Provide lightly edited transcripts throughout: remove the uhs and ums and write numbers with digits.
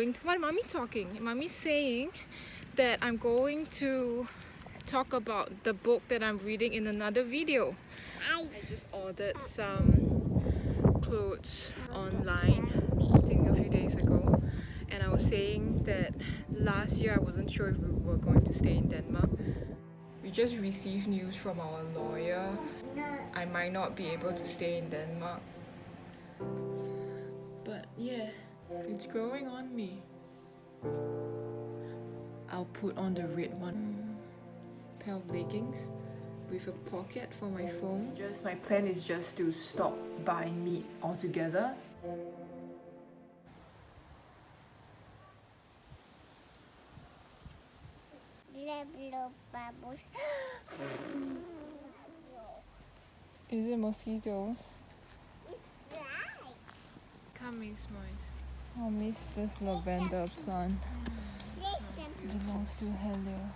Why mommy talking? Mommy's saying that I'm going to talk about the book that I'm reading in another video. I just ordered some clothes online, I think a few days ago, and I was saying that last year I wasn't sure if we were going to stay in Denmark. We just received news from our lawyer. I might not be able to stay in Denmark. But yeah, it's growing on me. I'll put on the red one. Pair of leggings with a pocket for my phone. My plan is just to stop buying meat altogether. Is it mosquitoes? Can't make noise. I'll miss this lavender plant. Belongs to Helio.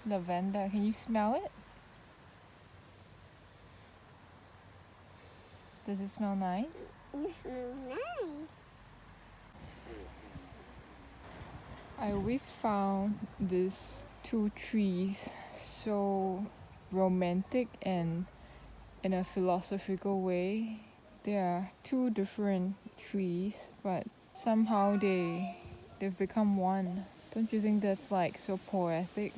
Lavender, can you smell it? Does it smell nice? It smells nice. I always found these two trees so romantic and in a philosophical way. They are two different trees, but somehow they've become one. Don't you think that's like so poetic?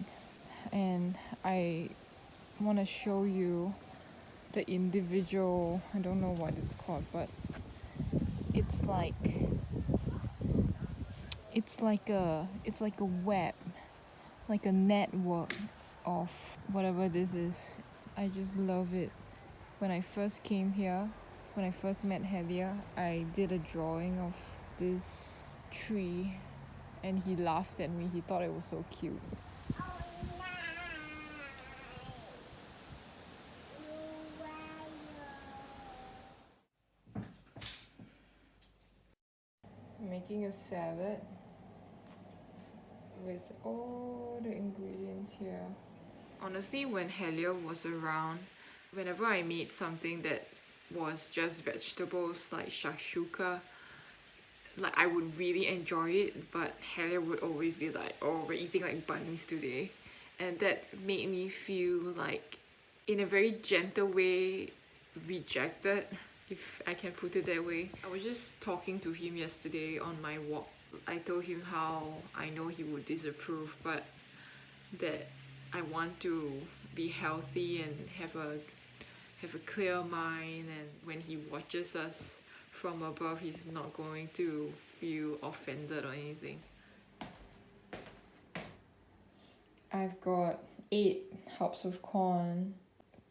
And I want to show you the individual, I don't know what it's called, but it's like a web, like a network of whatever this is. I just love it. When I first came here, when I first met Helia, I did a drawing of this tree and he laughed at me. He thought it was so cute. Making a salad with all the ingredients here. Honestly, when Helio was around, whenever I made something that was just vegetables like shakshuka, like I would really enjoy it, but Helio would always be like, oh, we're eating like bunnies today. And that made me feel like, in a very gentle way, rejected, if I can put it that way. I was just talking to him yesterday on my walk. I told him how I know he would disapprove, but that I want to be healthy and have a clear mind, and when he watches us from above, he's not going to feel offended or anything. I've got 8 hops of corn,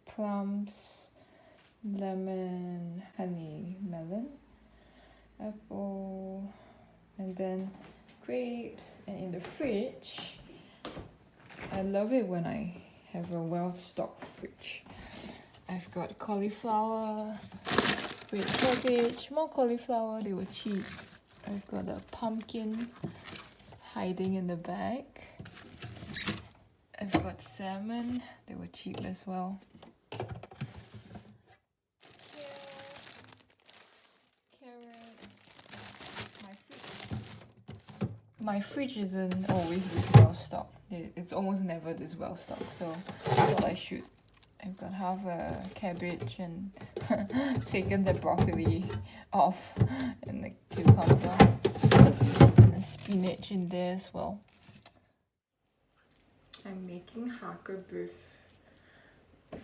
plums, lemon, honey, melon, apple, and then grapes. And in the fridge, I love it when I have a well-stocked fridge. I've got cauliflower, red cabbage, more cauliflower, they were cheap. I've got a pumpkin hiding in the bag. I've got salmon, they were cheap as well. My fridge isn't always this well stocked. It's almost never this well stocked, so I thought I should. I've got half a cabbage and taken the broccoli off, and the cucumber and the spinach in there as well. I'm making hakker beef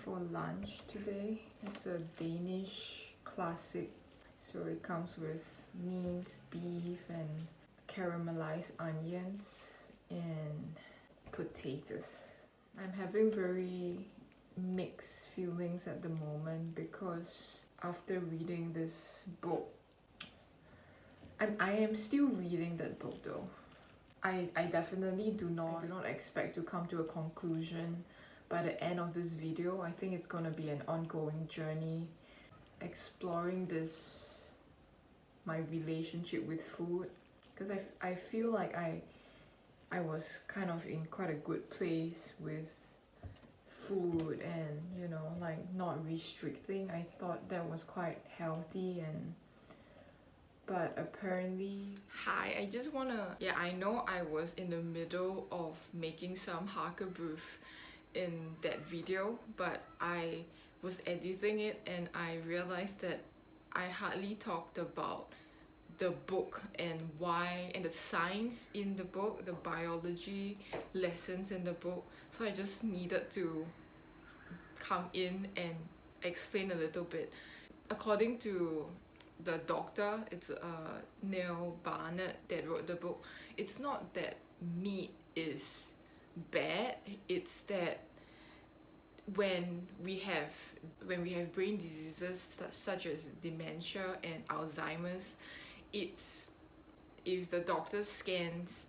for lunch today. It's a Danish classic, so it comes with minced beef and caramelized onions and potatoes. I'm having very mixed feelings at the moment because after reading this book, I am still reading that book though. I definitely do not expect to come to a conclusion by the end of this video. I think it's gonna be an ongoing journey exploring my relationship with food, because I feel like I was kind of in quite a good place with food and like not restricting. I thought that was quite healthy, but apparently... Hi, I just wanna... Yeah, I know I was in the middle of making some hakebruf in that video, but I was editing it and I realized that I hardly talked about the book and why, and the science in the book, the biology lessons in the book. So I just needed to come in and explain a little bit. According to the doctor, it's Neal Barnard that wrote the book. It's not that meat is bad, it's that when we have brain diseases such as dementia and Alzheimer's, it's, if the doctor scans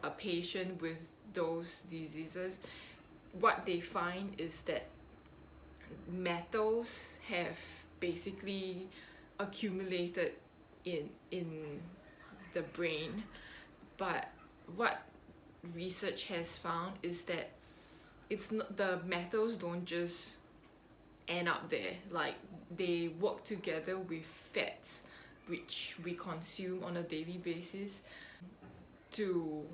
a patient with those diseases, what they find is that metals have basically accumulated in the brain. But what research has found is that it's not, the metals don't just end up there, like they work together with fats which we consume on a daily basis to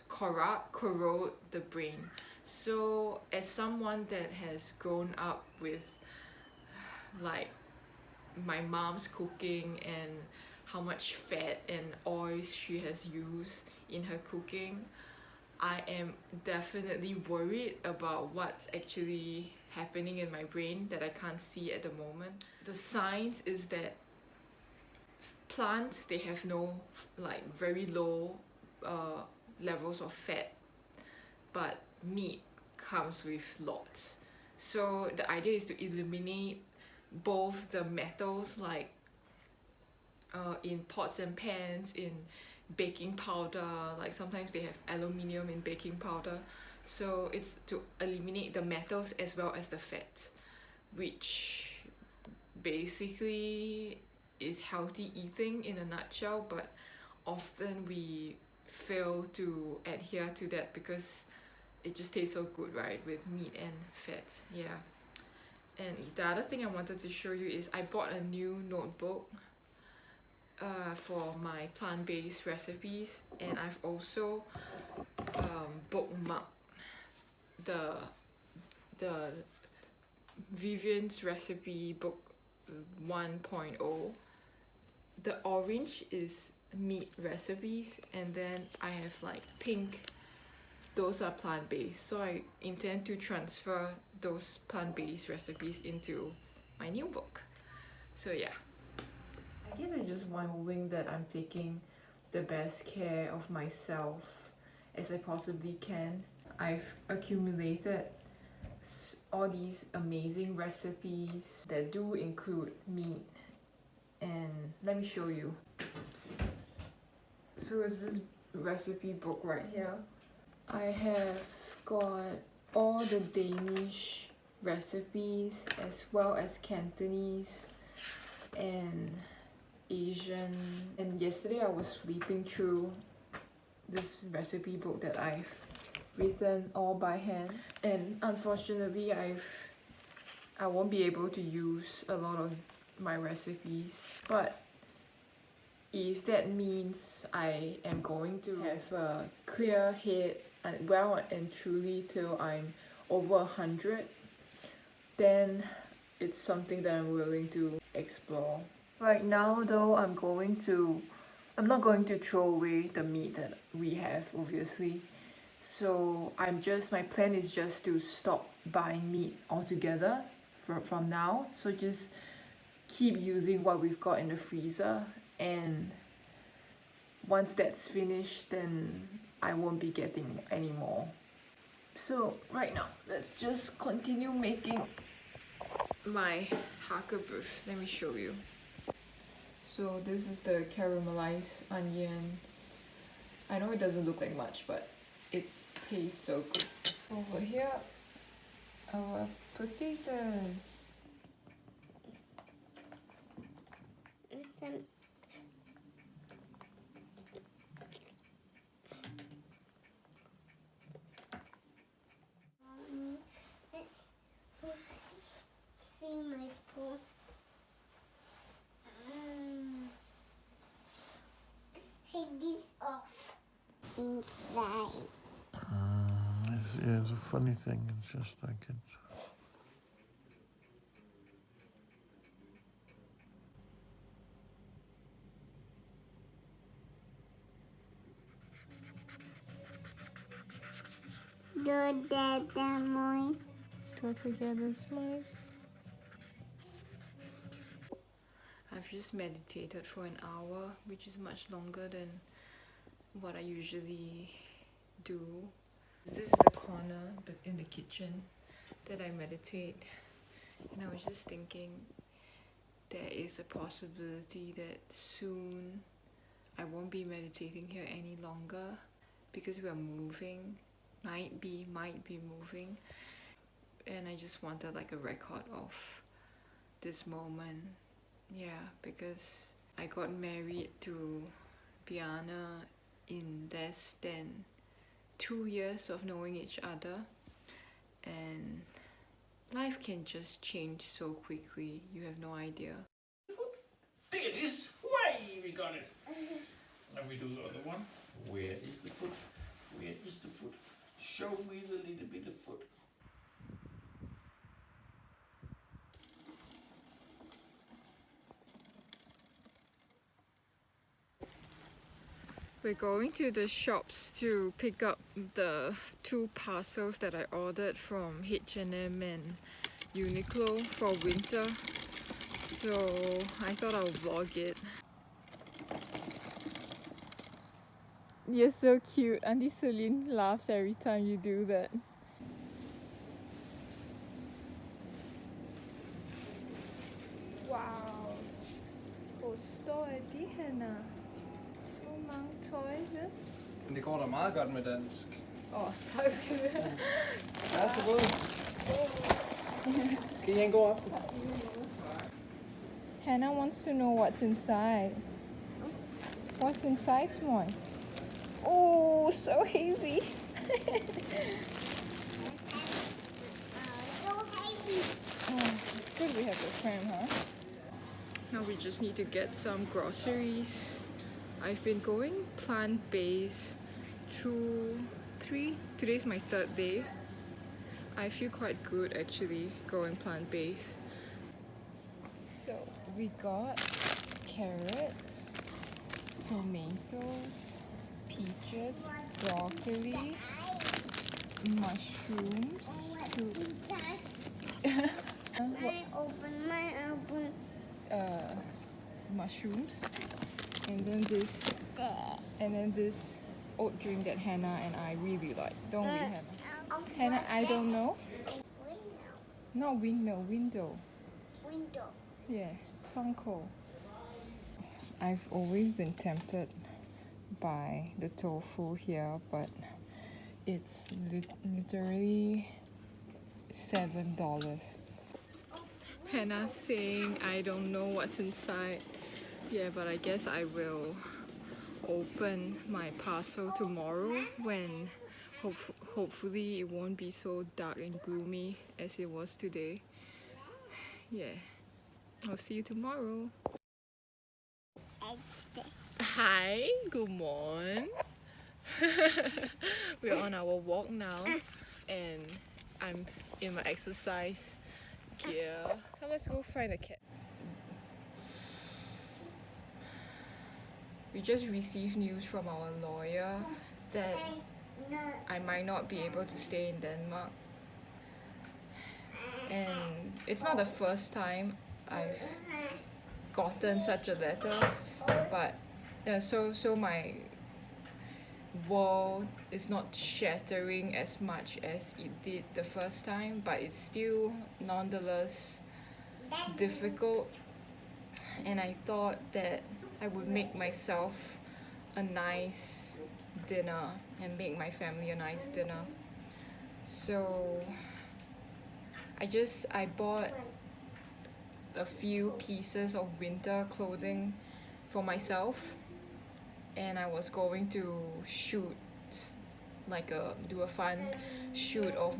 corrode the brain. So as someone that has grown up with like my mom's cooking and how much fat and oils she has used in her cooking, I am definitely worried about what's actually happening in my brain that I can't see at the moment. The science is that plants, they have no, like, very low levels of fat, but meat comes with lots. So the idea is to eliminate both the metals, like in pots and pans, in baking powder, like sometimes they have aluminium in baking powder. So it's to eliminate the metals as well as the fat, which basically is healthy eating in a nutshell, but often we fail to adhere to that because it just tastes so good, right, with meat and fats. Yeah. And the other thing I wanted to show you is I bought a new notebook for my plant-based recipes, and I've also bookmarked the Vivian's recipe book 1.0. The orange is meat recipes, and then I have like pink, those are plant-based. So I intend to transfer those plant-based recipes into my new book. So yeah, I guess I just want to wing that I'm taking the best care of myself as I possibly can. I've accumulated all these amazing recipes that do include meat, and let me show you. So it's this recipe book right here. I have got all the Danish recipes as well as Cantonese and Asian. And yesterday I was flipping through this recipe book that I've written all by hand, and unfortunately I won't be able to use a lot of my recipes, but if that means I am going to have a clear head and well and truly till I'm over 100, then it's something that I'm willing to explore. Right now though, I'm not going to throw away the meat that we have, obviously. So my plan is just to stop buying meat altogether from now. So just keep using what we've got in the freezer, and once that's finished, then I won't be getting any more. So right now, let's just continue making my hakebruf. Let me show you. So this is the caramelized onions. I know it doesn't look like much, but it tastes so good. Over here, our potatoes. See my pool. take this off. Inside. It's a funny thing. It's just like it. Do that, Moy. Go together, smiles. I've just meditated for an hour, which is much longer than what I usually do. This is the corner in the kitchen that I meditate, and I was just thinking there is a possibility that soon I won't be meditating here any longer because we are moving, might be moving, and I just wanted like a record of this moment. Yeah, because I got married to Biana in less than 2 years of knowing each other, and life can just change so quickly. You have no idea. There it is. Why we got it. Let me do the other one. Where is the foot? Where is the foot? Show me the little bit of foot. We're going to the shops to pick up the 2 parcels that I ordered from H&M and Uniqlo for winter. So I thought I'll vlog it. You're so cute. Auntie Celine laughs every time you do that. Wow. Oh, står de henne? Så mange tøj, vel? Men det går da meget godt med dansk. Tak skal du have. Ja, så god. Kan I have en god aften? Hannah wants to know what's inside. What's inside, Moise? Oh, so heavy. So heavy. Oh, it's good we have the pram, huh? Now we just need to get some groceries. I've been going plant-based 2, 3. Today's my 3rd day. I feel quite good actually going plant-based. So we got carrots, tomatoes, peaches, broccoli, mushrooms. Mine open. Mushrooms, and then this oat drink that Hannah and I really like. Don't we, Hannah? Hannah, I don't know. Not windmill, window. Window. Yeah, Tonko. I've always been tempted by the tofu here, but it's literally $7. Hannah saying I don't know what's inside. Yeah, but I guess I will open my parcel tomorrow when hopefully it won't be so dark and gloomy as it was today. Yeah, I'll see you tomorrow. Hi, good morning. We're on our walk now, and I'm in my exercise gear. Come, let's go find a cat. We just received news from our lawyer that I might not be able to stay in Denmark. And it's not the first time I've gotten such a letter, but so my world is not shattering as much as it did the first time, but it's still nonetheless difficult. And I thought that I would make myself a nice dinner and make my family a nice dinner. So I bought a few pieces of winter clothing for myself, and I was going to shoot do a fun shoot of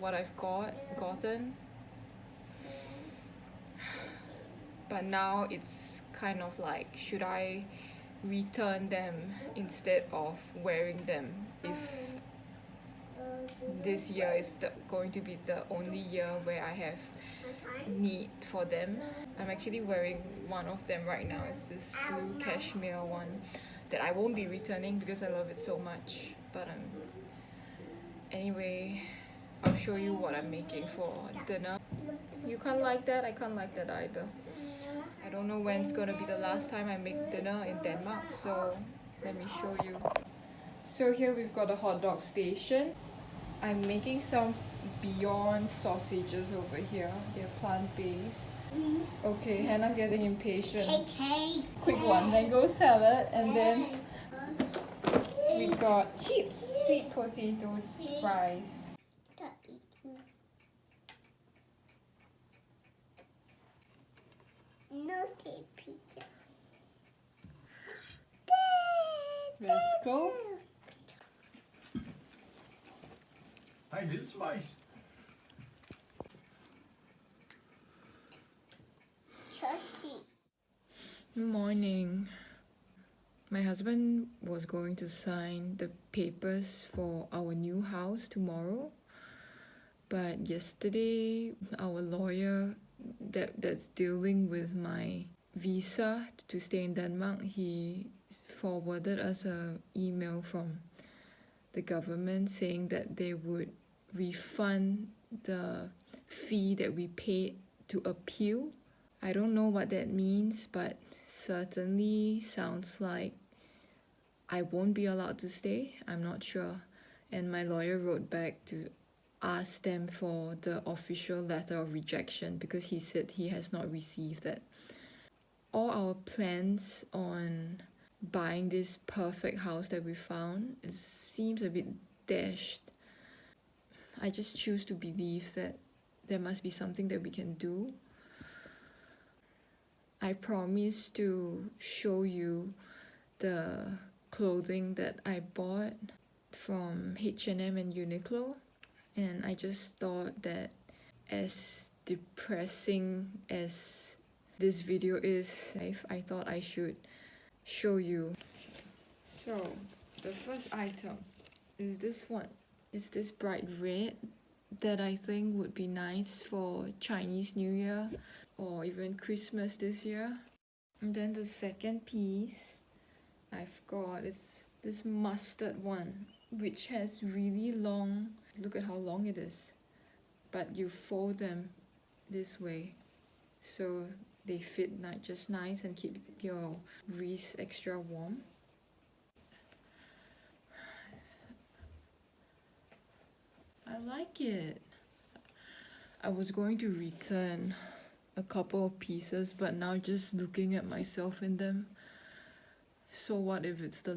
what I've gotten. But now it's kind of like, should I return them instead of wearing them if this year is going to be the only year where I have need for them. I'm actually wearing one of them right now. It's this blue cashmere one that I won't be returning because I love it so much. But anyway, I'll show you what I'm making for dinner. You can't like that, I can't like that either. I don't know when it's gonna be the last time I make dinner in Denmark, so let me show you. So here we've got a hot dog station. I'm making some Beyond sausages over here. They're plant-based. Okay, Hannah's getting impatient. Okay. Quick one, mango salad, and then we got chips, sweet potato fries. No tape pizza. Let's go. Hej lille smøjs. Good morning. My husband was going to sign the papers for our new house tomorrow, but yesterday our lawyer that's dealing with my visa to stay in Denmark, he forwarded us an email from the government saying that they would refund the fee that we paid to appeal. I don't know what that means, but certainly sounds like I won't be allowed to stay. I'm not sure. And my lawyer wrote back to ask them for the official letter of rejection because he said he has not received that. All our plans on buying this perfect house that we found, it seems a bit dashed. I just choose to believe that there must be something that we can do. I promise to show you the clothing that I bought from H&M and Uniqlo, and I just thought that as depressing as this video is, I thought I should show you. So the first item is this one. It's this bright red that I think would be nice for Chinese New Year or even Christmas this year. And then the second piece I've got, it's this mustard one, which has really long, look at how long it is, but you fold them this way so they fit just nice and keep your wrist extra warm. I like it. I was going to return a couple of pieces, but now just looking at myself in them, so what if it's the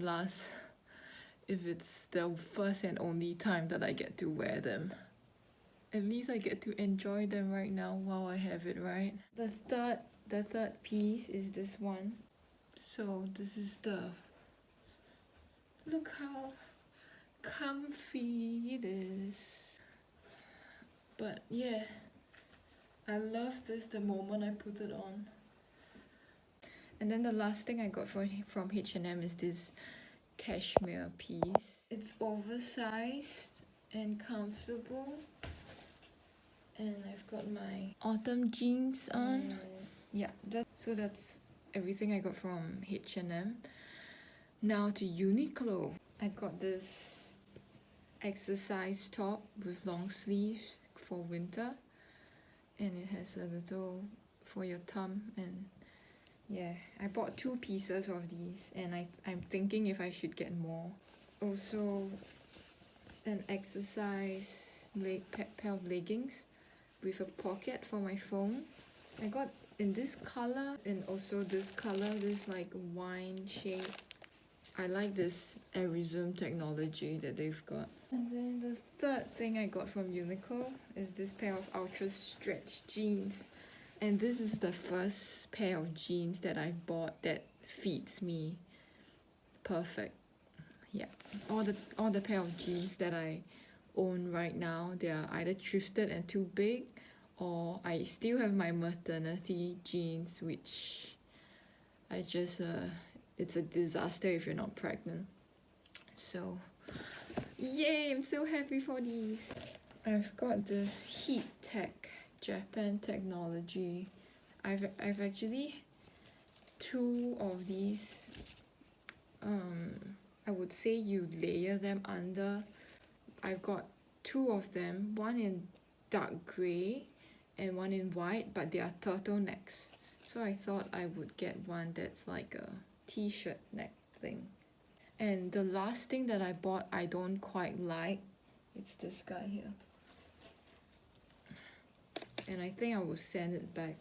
first and only time that I get to wear them? At least I get to enjoy them right now while I have it, right? The third piece is this one. So this is look how comfy it is. But yeah, I love this the moment I put it on. And then the last thing I got from H&M is this cashmere piece. It's oversized and comfortable. And I've got my autumn jeans on. Yeah, so that's everything I got from H&M. Now to Uniqlo. I got this exercise top with long sleeves for winter. And it has a little for your thumb, and yeah, I bought 2 pieces of these, and I'm thinking if I should get more. Also, an exercise pair of leggings with a pocket for my phone. I got in this color and also this color, this like wine shade. I like this Arizum technology that they've got. And then the third thing I got from Uniqlo is this pair of ultra stretch jeans. And this is the first pair of jeans that I bought that fits me perfect. Yeah, all the pair of jeans that I own right now, they are either thrifted and too big, or I still have my maternity jeans, which I just it's a disaster if you're not pregnant. So, yay, I'm so happy for these. I've got this Heat Tech Japan technology. I've actually 2 of these. I would say you layer them under. I've got 2 of them, one in dark grey and one in white, but they are turtlenecks. So I thought I would get one that's like a t-shirt neck thing. And the last thing that I bought I don't quite like. It's this guy here. And I think I will send it back.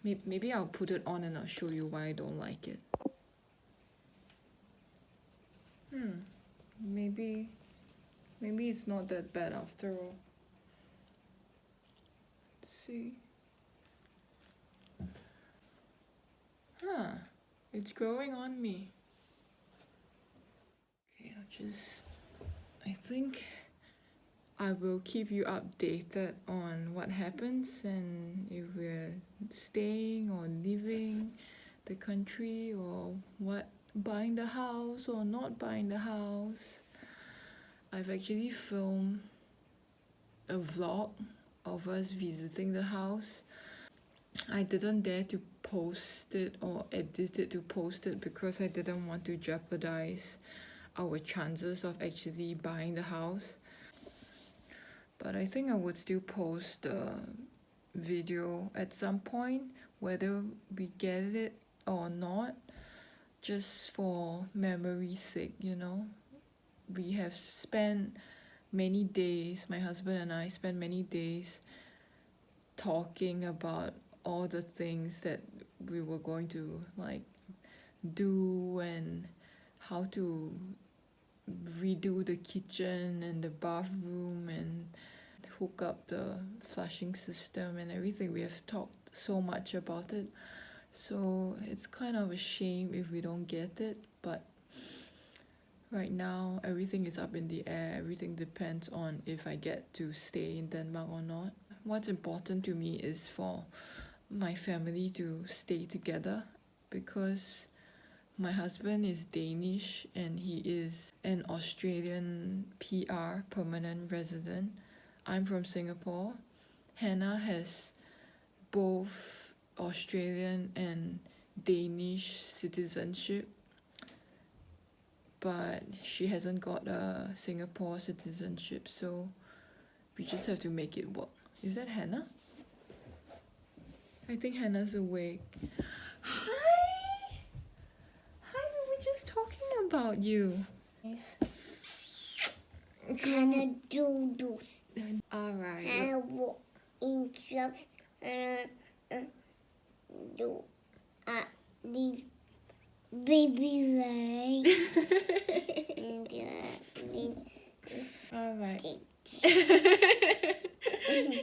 Maybe I'll put it on and I'll show you why I don't like it. Maybe it's not that bad after all. Let's see. It's growing on me. Okay, I think I will keep you updated on what happens and if we're staying or leaving the country or what, buying the house or not buying the house. I've actually filmed a vlog of us visiting the house. I didn't dare to post it or edit it to post it because I didn't want to jeopardize our chances of actually buying the house. But I think I would still post the video at some point, whether we get it or not, just for memory's sake, you know. We have spent many days, my husband and I spent many days talking about all the things that we were going to like do and how to redo the kitchen and the bathroom and hook up the flushing system and everything. We have talked so much about it, so it's kind of a shame if we don't get it, but right now everything is up in the air. Everything depends on if I get to stay in Denmark or not. What's important to me is for my family to stay together because my husband is Danish and he is an Australian PR, permanent resident. I'm from Singapore. Hannah has both Australian and Danish citizenship, but she hasn't got a Singapore citizenship, so we just have to make it work. Is that Hannah? I think Hannah's awake. Hi! Hi, we were just talking about you. Nice. Hannah do Alright. Hannah walk in shops do these baby right and these Alright.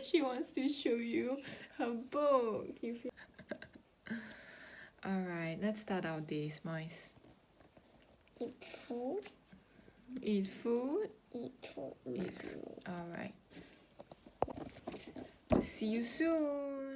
She wants to show you her book. Alright, let's start our days, mice. eat food. Eat food. Eat food. Alright. See you soon.